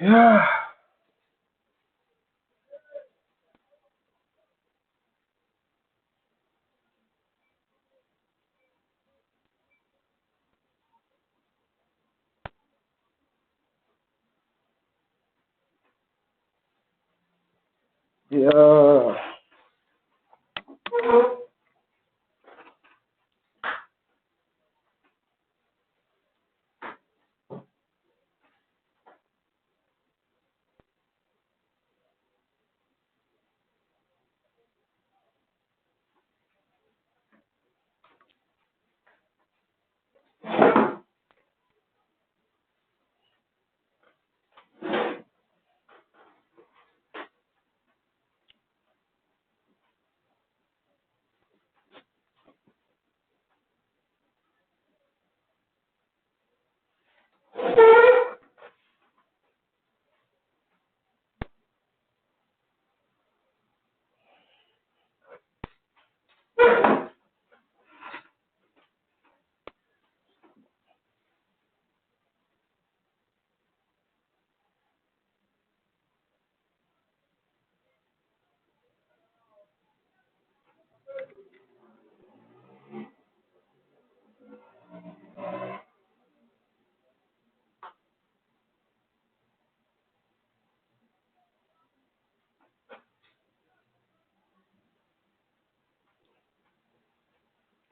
Yeah. Yeah.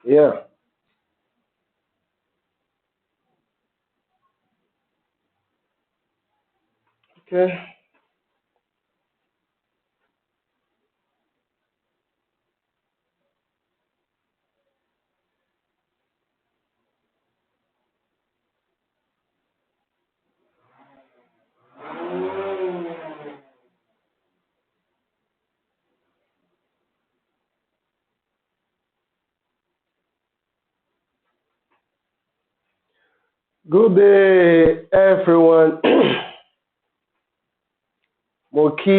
Yeah. Okay. Good day, everyone. Mo kí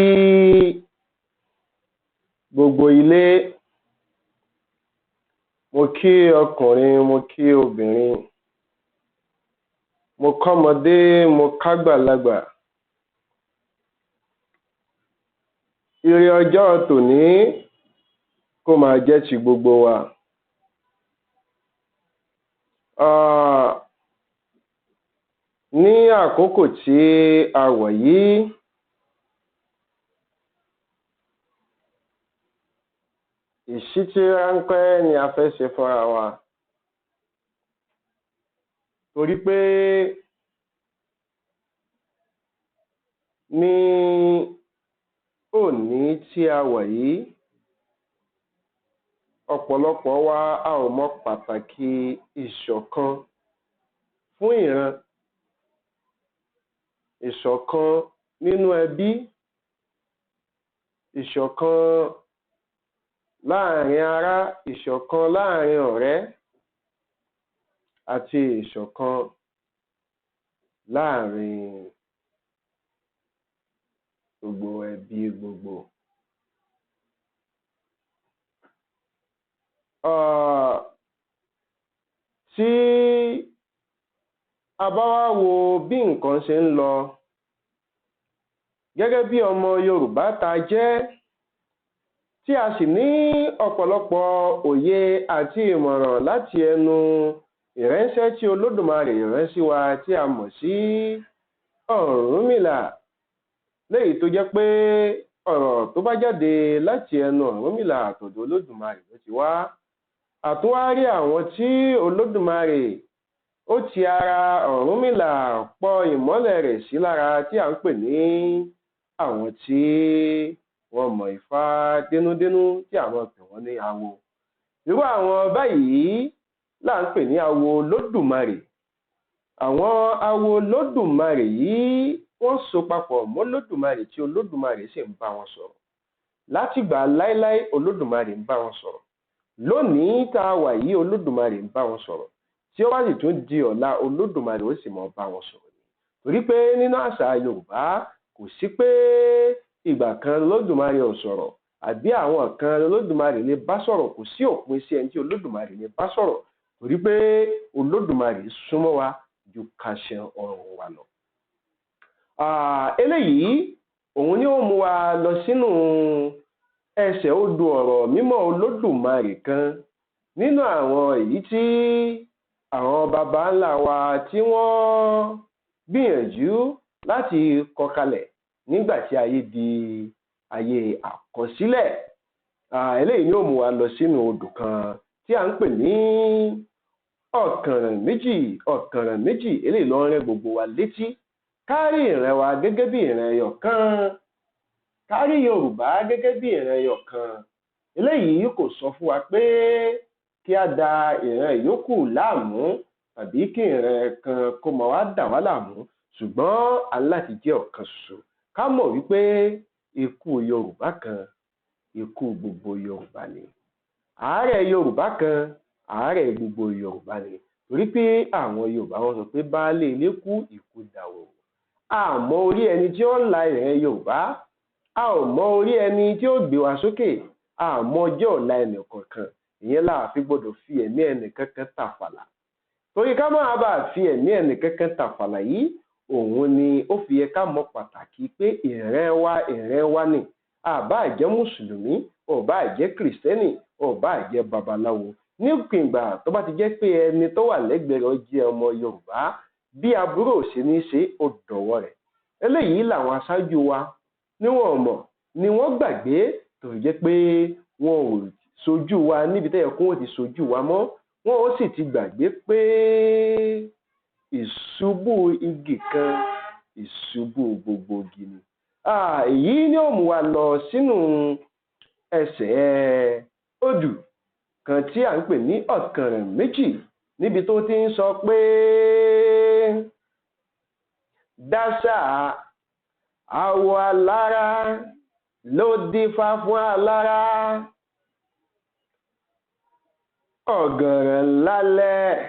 gbogbo ilé, mo kí ọkùnrin, mo kí obìnrin, mo kọ́mọdé, mo kágbàlagbà. Ire ọjọ́ tòní kó máa jẹ́ ti gbogbo wa. Ní àkókò tí a wà yìí, ìṣítí ráńpẹ́ ni a fẹ́ ṣe fúnra wa. Torí pé ní òní tí a wà yìí, ọ̀pọ̀lọpọ̀ wa a ò mọ pàtàkì ìṣọ̀kan fún ìran, ìṣọ̀kan nínú ẹbí, ìṣọ̀kan láàrin ará, ìṣọ̀kan láàrin ọ̀rẹ́, àti ìṣọ̀kan láàrin gbogbo ẹbí gbogbo. Tí a bá wá wo bí nǹkan ṣe ń lọ, gẹ́gẹ́ bí ọmọ Yorùbá ta jẹ́, tí a sì ní ọ̀pọ̀lọpọ̀ òye àti ìmọ̀ràn láti ẹnu ìránṣẹ́ tí Olódùmarè rán sí wa tí a mọ̀ sí Ọ̀rúnmìlà, léyìí tó jẹ́ pé ọ̀rọ̀ tó bá jáde láti ẹnu Ọ̀rúnmìlà àtọ̀dọ̀ Olódùmarè ló ti wá. Àtúnwárí àwọn tí Olódùmarè ó ti ara Ọ̀rúnmìlà pọ̀ ìmọ́lẹ̀ rẹ̀ sí lára, tí à ń pè ní àwọn tí wọ́n mọ̀ Ifá dénúdénú, tí àwọn pè wọ́n ní awo. Irú àwọn báyìí là ń pè ní awo Olódùmarè. Àwọn awo Olódùmarè yìí wọ́n so papọ̀ mọ́ Olódùmarè, tí Olódùmarè sì ń bá wọn sọ̀rọ̀. Látìgbà láéláé Olódùmarè ń bá wọn sọ̀rọ̀. Lónìí tá a wà yìí Olódùmarè ń bá wọn sọ̀rọ̀. Tí ó bá sì tún di ọ̀la Olódùmarè ó sì mọ̀ bá wọn sọ̀rọ̀. Torí pé nínú àṣà Yorùbá kò sí pé ìgbà kan Olódùmarè ò sọ̀rọ̀, àbí àwọn kan Olódùmarè lè bá sọ̀rọ̀. Kò sí òpin sí ẹni tí Olódùmarè lè bá sọ̀rọ̀, torí pé Olódùmarè súnmọ́ wa ju ká ṣe ọrùn wa lọ. Eléyìí òun ni ó mú wa lọ sínú ẹsẹ̀ odò ọ̀rọ̀ mímọ́ Olódùmarè kan nínú àwọn èyí tí àwọn baba ńlá wa tí wọ́n gbìyànjú láti kọ kalẹ̀ nígbà tí ayé di ayé àkọsílẹ̀. Eléyìí ni ó mú wa lọ sínú odò kan tí à ń pè ní ọ̀kànràn méjì. Eléyìí ló ń rẹ́ gbogbo wa létí kárí ìran wa gẹ́gẹ́ bí ìran ẹyọ kan, kárí Yorùbá gẹ́gẹ́ bí ìran ẹyọ kan. Eléyìí kò sọ fún wa pé kí a da ìran ìyókù láàmú tàbí kí ìran kan kó máa wá dà wá láàmú, ṣùgbọ́n a ní láti jẹ́ ọ̀kan ṣoṣo. Ká mọ̀ wípé ikú Yorùbá kan, ikú gbogbo Yorùbá ni. Àárẹ̀ Yorùbá kan, àárẹ̀ gbogbo Yorùbá ni. Torí pé àwọn Yorùbá wọ́n sọ pé baálé ilé kú, ikú dàwó. A mọ orí ẹni tí ó ń la ìran Yorùbá, a ò mọ orí ẹni tí ó gbé wa sókè, a mọ ọjọ́ ọ̀la ẹnì kọ̀ọ̀kan. Ìyẹn la fi gbọ́dọ̀ fi ẹ̀mí ẹnì kankan tàfàlà. Torí ká máa bá fi ẹ̀mí ẹnì kankan tàfàlà yìí, òun ni ó fi yẹ ká mọ pàtàkì pé ìran wa ni. Àbá jẹ́ Mùsùlùmí, ọ̀bá jẹ́ Kìrìsìtẹ́nì, ọ̀bá jẹ́ babaláwo. Nípìn ìgbà tó bá ti jẹ́ pé ẹni tó wà lẹ́gbẹ̀ẹ́ rẹ̀ jẹ́ ọmọ Yorùbá, bí aburú ò ṣe ní ṣe ó dọ̀wọ́ rẹ̀. Eléyìí làwọn aṣáájú wa níwọ̀n mọ̀ ni wọ́n gbàgbé, tó jẹ́ pé wọn ò sojú wa níbi tó yẹ kó wọ́n ti sojú wa mọ́. Wọn ó sì ti gbàgbé pé ìṣubú igi kan, ìṣubú gbogbo igi ni. Èyí ni ó mú wa lọ sínú ẹsẹ̀ odù kan tí à ń pè ní ọ̀kànràn méjì, níbi tó ti ń sọ pé dáṣà àwọ̀ alára ló dífá fún alára, ọ̀gànràn lálẹ́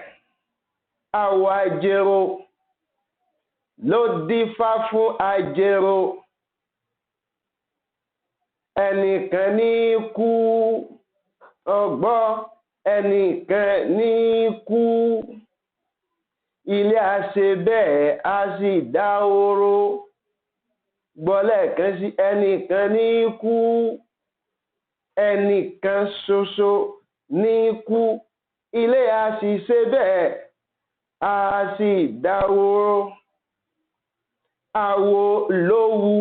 àwọ̀ ajérò ló dífá fún ajérò, ẹnìkan ní kú ọgbọ́, ẹnìkan ní kú, ilé àṣẹ bẹ́ẹ̀ á sì dáhóró. Gbọ́lẹ̀ kan sí ẹnìkan ní kú, ẹnìkan ṣoṣo ní kú, ilé àṣìṣe bẹ́ẹ̀ á sì dáhóró. Àwo lówù,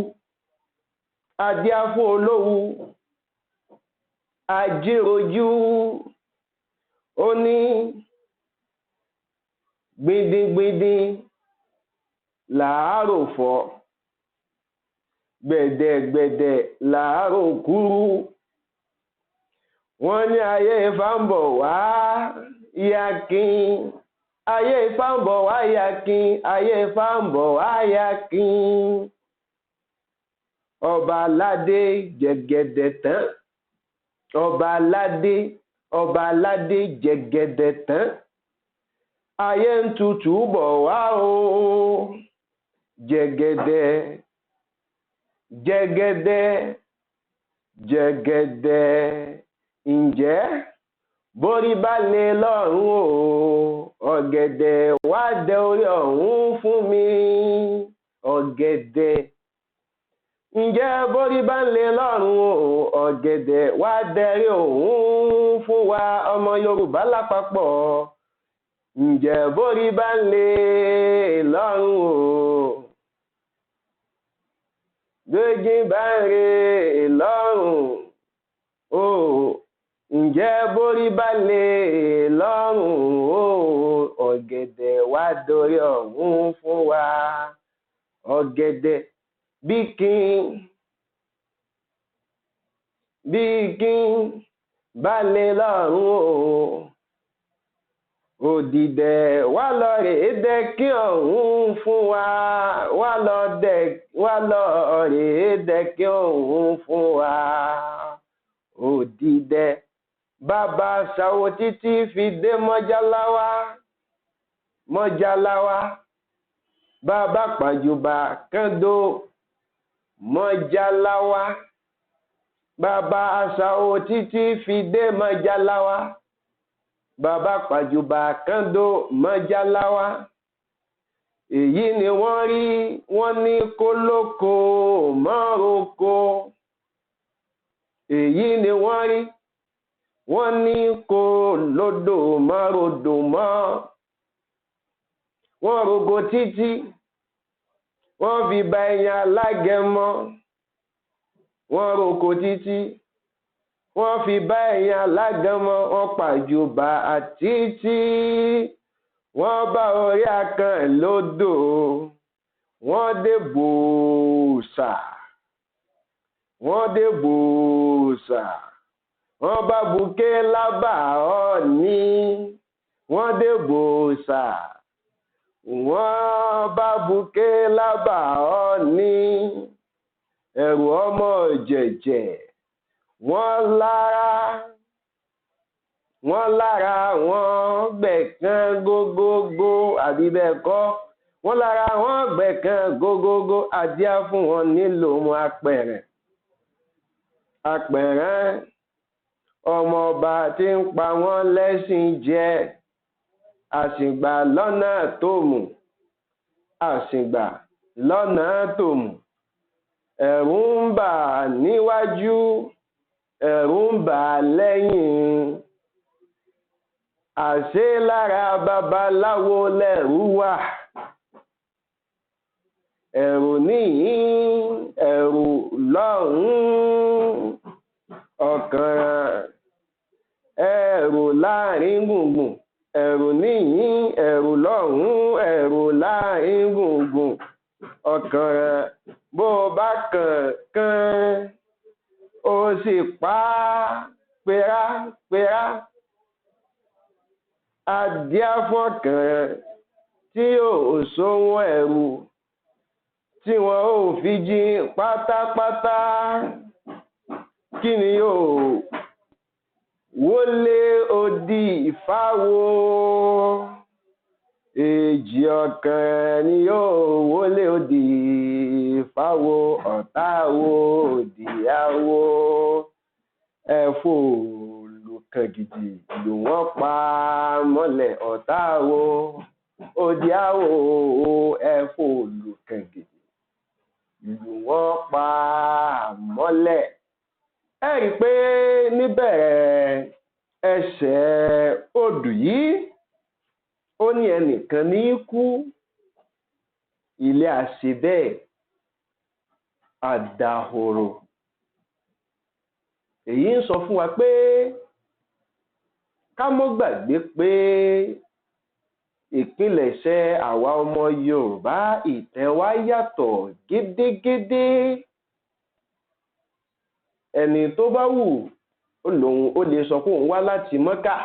adíáfó olówù, ajíròjú, ó ní gbìndíngbìndín làárò fọ́, gbẹ̀dẹ̀gbẹ̀dẹ̀ làárò kúrú. Wọ́n ní ayé Ifá ń bọ̀ wá yakin, ayé Ifá ń bọ̀ wá yakin, ayé Ifá ń bọ̀ wá yakin. Ọba aládé jẹgẹdẹ tán, ọba aládé jẹgẹdẹ tán, ayé ń tutù bọ̀ wá o, jẹgẹdẹ jẹgẹdẹ jẹgẹdẹ. Ǹjẹ́ borí bá lè lọ́rùn o, ọ̀gẹ̀dẹ̀ wá dẹ orí ọ̀hún fún mi, ọ̀gẹ̀dẹ̀. Ǹjẹ́ borí bá lè lọ́rùn o, ọ̀gẹ̀dẹ̀ wá dẹ orí ọ̀hún fún wa ọmọ Yorùbá lápapọ̀. Ǹjẹ́ borí bá lè lọ́rùn o, gbégi bá ń re lọ́rùn o. Ǹjẹ́ borí bá lè lọ́rùn o, ọ̀gẹ̀dẹ̀ wá dorí ọ̀hún fún wa. Ọ̀gẹ̀dẹ̀ bí kí bá lè lọ́rùn o, òdìdẹ̀ wá lọ rèé dẹ́kí ọ̀hún fún wa, wá lọ rèé dẹ́kí ọ̀hún fún wa. Òdìdẹ̀ bàbá ṣàwò títí fi dé mọ́jáláwá, bàbá pàjùbà kẹ́ńdó mọ́jáláwá, bàbá ṣàwò títí fi dé mọ́jáláwá, bàbá pàjùbà kẹ́ńdó mọ́jáláwá. èyí ni wọ́n rí wọ́n ní kólókó mọ́ roko. èyí ni wọ́n rí wọ́n ní kó lódò mọ́ rodò mọ́. wọ́n rogo títí wọ́n fi ba ẹyin alágẹmọ. wọ́n roko títí wọ́n fi bá ẹyin alágẹmọ. wọ́n pàjùbà àtítí wọ́n bá orí akàn lódò. wọ́n dé bòòsà wọ́n dé bòòsà. wọ́n bá buké lábà Ọọ̀ni. wọ́n dé bòòsà. wọ́n bá buké lábà Ọọ̀ni. ẹ̀rù ọmọ jẹ̀jẹ̀ wọ́n lára wọ́n gbẹ̀kan gógógó àbí bẹ́ẹ̀ kọ́. wọ́n lára wọ́n gbẹ̀kan gógógó adíá fún wọn nílò wọn apẹ̀rẹ̀ ọmọọba tí ń pa wọ́n lẹ́sìn jẹ. àsìgbà lọ́nà tòmù àsìgbà lọ́nà tòmù. ẹ̀rù ń bà níwájú ẹ̀rù ń bà lẹ́yìn. àṣé lára babaláwo lẹ̀rù wà. ẹ̀rù níhìn ẹ̀rù lọ́hùn-ún. ọ̀kànràn ẹ̀rù láàrin gbùngbùn. ẹ̀rù níhìn ẹ̀rù lọ́hùn-ún ẹ̀rù láàrin gbùngbùn. ọ̀kànràn bó o bá kàn ó sì pa pérá. adíá fọ́kànràn tí ò sówó ẹ̀rù tí wọn ò fi jí pátápátá. kí ni yóò wọlé odi ìfáwo. èjì ọ̀kànràn ni yóò wọlé odi ìfáwo. ọ̀táwo òdìyàwó ẹ̀fọ́ olùkàngìdì lù wọ́n pa mọ́lẹ̀. ọ̀táwo òdìyàwó ẹ̀fọ́ olùkàngìdì lù wọ́n pa mọ́lẹ̀. ẹ rí i pé níbẹ̀rẹ̀ ẹsẹ̀ odù yìí ó ní ẹnìkan ní kú ilé àṣebẹ́ẹ̀ àdàhòrò. èyí ń sọ fún wa pé ká mọ́ gbàgbé pé ìpilẹ̀ṣẹ̀ àwa ọmọ Yorùbá ìtàn wa yàtọ̀ gédégédé. ẹni tó bá wù ó lè sọ pé òun wá láti Mọ́kà.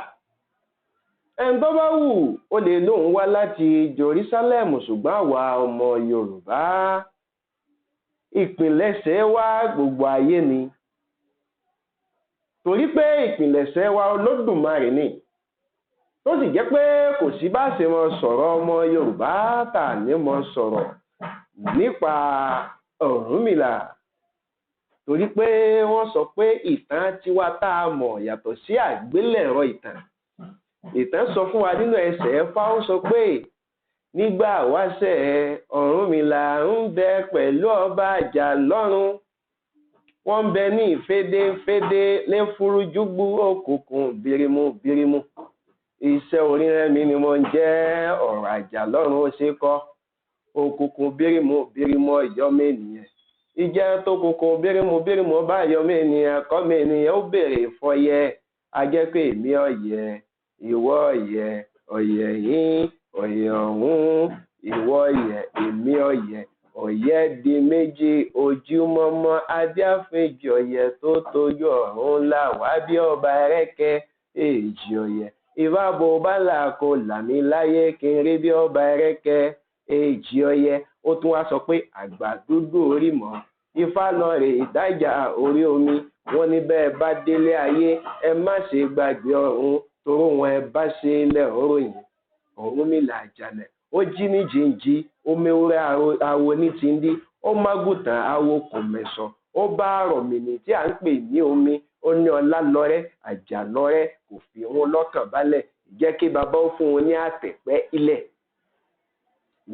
ẹni tó bá wù ó lè lóun wá láti Jerusalem. ṣùgbọ́n àwa ọmọ Yorùbá ìpilẹ̀ṣẹ̀ wa gbogbo ayé ni. torí pé ìpilẹ̀ṣẹ̀ wa Olódùmarè ni. tó sì jẹ́ pé kò sí bá ṣe mọ sọ̀rọ̀ ọmọ Yorùbá tà ní mọ sọ̀rọ̀ nípa Ọ̀rúnmìlà. torí pé wọ́n sọ pé ìtàn tiwa tá a mọ̀ yàtọ̀ sí àgbélẹ̀rọ ìtàn. ìtàn sọ fún wa nínú ẹsẹ̀ Ẹ̀fà ó sọ pé nígbà wáṣẹ̀ Ọ̀rúnmìlà ń bẹ pẹ̀lú ọba àjà lọ́run. wọ́n ń bẹ ní ìfédéfédé léfúrújúgbú òkùnkùn bírímù. iṣẹ́ orírẹ́mi ni mo ń jẹ́ ọ̀rọ̀ àjà lọ́run ó ṣe kọ́. òkùnkùn bírímù ọ̀yọ́mọ ènìyàn. ìjẹ́ tó kùnkùn bírímù bá yọmọ ènìyàn kọ́mọ ènìyàn ó béèrè fọyẹ. a jẹ́ pé èmi ọ̀yẹ́ ìwọ ọ̀yẹ́ ọ̀yẹ́ yín ọ̀yẹ́ ọ̀hún ìwọ ọ̀yẹ́ èmi ọ̀yẹ́ ọ̀yẹ́ di méjì ojúmọ́mọ́ adíáfẹ́jì ọ̀yẹ́ tó tójú ọ̀run là wá bí ọba ẹrẹ́kẹ́ èjì ọ̀yẹ́ ìbábo bálà kò làmì láyé kí n rí bí ọba ẹrẹ́kẹ́ èjì ọ̀yẹ́. ó tún wá sọ pé àgbà dúdú orí mọ́ ifá lọ rè ìdájà orí omi. wọ́n ní bẹ́ẹ̀ bá délé ayé ẹ má ṣe gbàgbé ọ̀run toró wọn ẹ bá ṣe ilẹ̀ òròyìn. Ọ̀rúnmìlà àjànẹ̀ ó jí ní jíǹjí ó méwúrẹ́ awo ní tìǹdí ó mágùtàn awo kò mẹ̀sọ̀ ó bá rọ̀mìnì tí à ń pè ní omi ó ní ọlá lọ́rẹ́ àjà lọ́rẹ́ kò fi wọn lọ́kàn balẹ̀ jẹ́ kí bàbá ó fún wọn ní àtẹ̀pẹ́ ilẹ̀.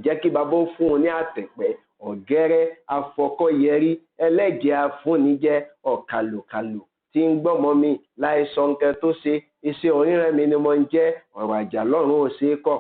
jẹ́ kí bàbá ó fún un ní àtẹ̀pẹ́ ọ̀gẹ́rẹ́ afọkọ́yẹrí ẹlẹ́jẹ̀ afúnijẹ́ ọ̀kàlùkàlù tí ń gbọ́mọ mi láìsọ nǹkan tó ṣe iṣẹ́ oríràn mi ni mo ń jẹ́ ọ̀rọ̀ àjà lọ́rùn ò ṣeé kọ̀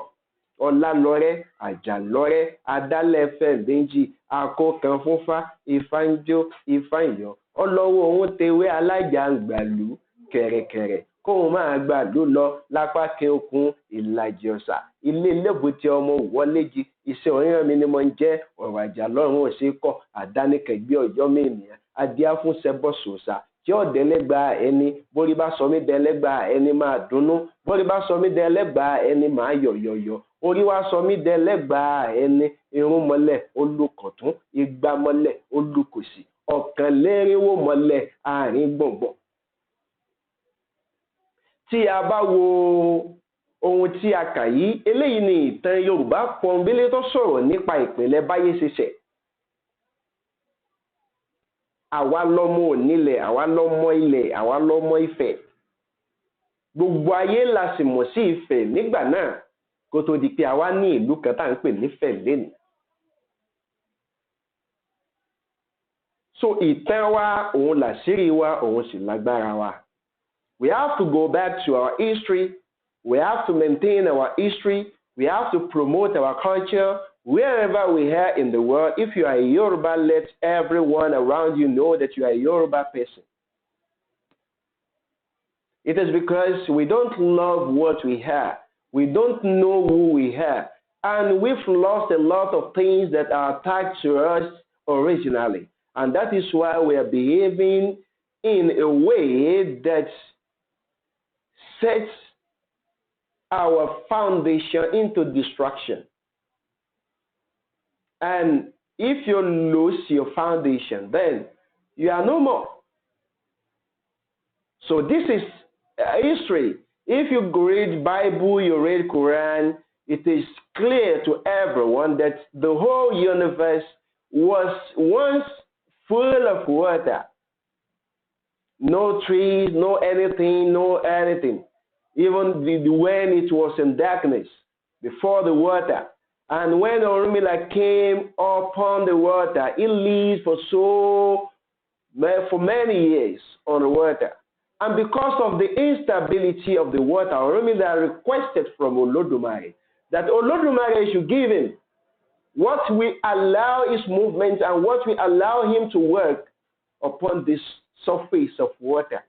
ọlálọ́rẹ́ àjàlọ́rẹ́ adálẹ́fẹ̀ méjì akókan fúnfá ìfánjó ìfáyọ ọlọ́wọ́ òun tewé alájà ń gbàlú kẹ̀rẹ̀kẹ̀rẹ̀ kóun máa gbà ló lọ lápá kí okun ìlàjì ọ̀sà ilé lẹ́bùtì ọmọ wọléjì iṣẹ́ oríràn mi ni mo ń jẹ́ ọ̀rọ̀ àjà lọ́rùn ò ṣeé kọ̀ àdánikẹ̀gbẹ́ ọjọ́ mẹ́nìyàn adíá fún sẹ́bọ̀sọ̀ọ̀sà tí ọ̀dẹ́lẹ́gba ẹni bórí bá sọ mí dẹ́lẹ́gba ẹni máa dunnú bórí bá sọ mí dẹ́lẹ́gba ẹni máa yọ̀yọ̀yọ̀ orí wa sọ mí dẹ́lẹ́gba ẹni irun mọ́lẹ̀ olùkọ̀tún igba mọ́lẹ̀ olùkòsì ọ̀kànlérínwó mọ́lẹ̀ àárín gbọ̀ngbọ̀n. tí a bá wo ohun tí a kà yìí eléyìí ni ìtàn Yorùbá pọ́nbélé tó sọ̀rọ̀ nípa ìpìlẹ̀ báyé ṣe ṣẹ̀. àwa lọmọ onílẹ̀ àwa lọmọ ilẹ̀ àwa lọmọ Ifẹ̀ gbogbo ayé la sì mọ̀ sí Ifẹ̀ nígbà náà kó tó di pé àwa ní ìlú kan tá à ń pè nífẹ̀ lẹ́nu. so ìtàn wa òun làṣírí wa òun sì lágbára wa. We have to go back to our history. We have to maintain our history. We have to promote our culture wherever we are in the world. If you are a Yoruba, let everyone around you know that you are a Yoruba person. It is because we don't love what we have. We don't know who we are. And we've lost a lot of things that are attached to us originally. And that is why we are behaving in a way that sets our foundation into destruction. And if you lose your foundation, then you are no more. So this is history. If you read Bible, you read Quran, it is clear to everyone that the whole universe was once full of water. No trees, no anything. Even when it was in darkness before the water. And when Orunmila came upon the water, it lived for many years on the water. And because of the instability of the water, Orunmila requested from Olodumare that Olodumare should give him what we allow his movement and what we allow him to work upon this surface of water.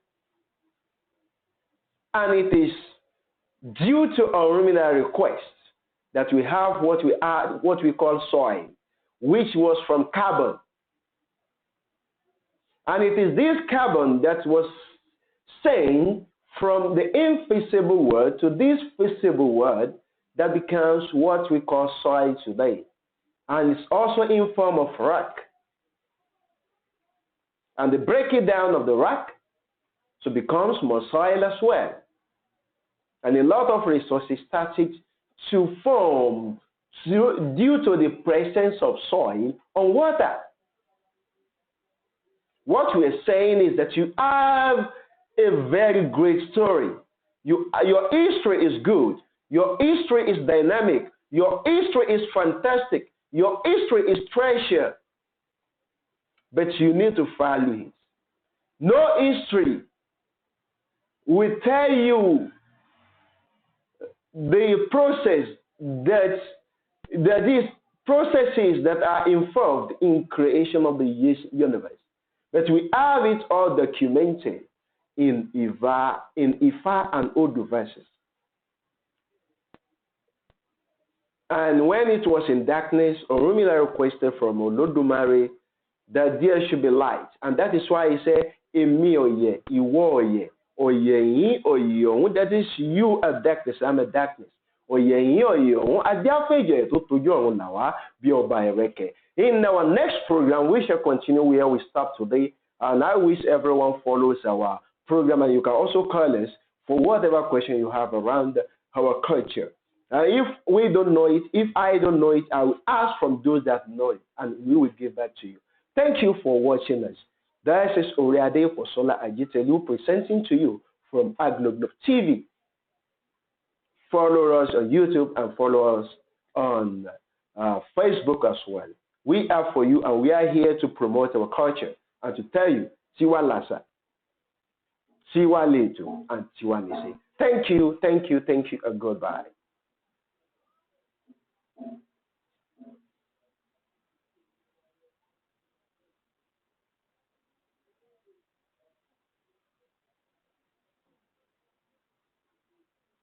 And it is due to Orunmila's request that we have what we call soil, which was from carbon. And it is this carbon that was sent from the invisible world to this visible world that becomes what we call soil today. And it's also in form of rock. And the breaking down of the rock so becomes more soil as well. And a lot of resources started to form due to the presence of soil on water. What we are saying is that you have a very great story. Your history is good. Your history is dynamic. Your history is fantastic. Your history is treasure. But you need to follow it. No history will tell you the process that these processes that are involved in creation of the universe. But we have it all documented in Ifa and Odu verses. And when it was in darkness, Orunmila requested from Olodumare that there should be light. And that is why he said, Emi oye, iwo oye, oye yin, oye ohun. That is, you are darkness, I'm a darkness. Oye yin, oye ohun. Adiafeje to tojo orun nawa bi oba ereke. In our next program, we shall continue where we stop today. And I wish everyone follows our program. And you can also call us for whatever question you have around our culture. If we don't know it, if I don't know it, I will ask from those that know it, and we will give back to you. Thank you for watching us. This is Oriade Posola Ajitelu presenting to you from Agloglop TV. Follow us on YouTube and follow us on Facebook as well. We are for you, and we are here to promote our culture and to tell you, Tiwa Lasa, Tiwa Leto, and Tiwa Lise. Thank you, and goodbye.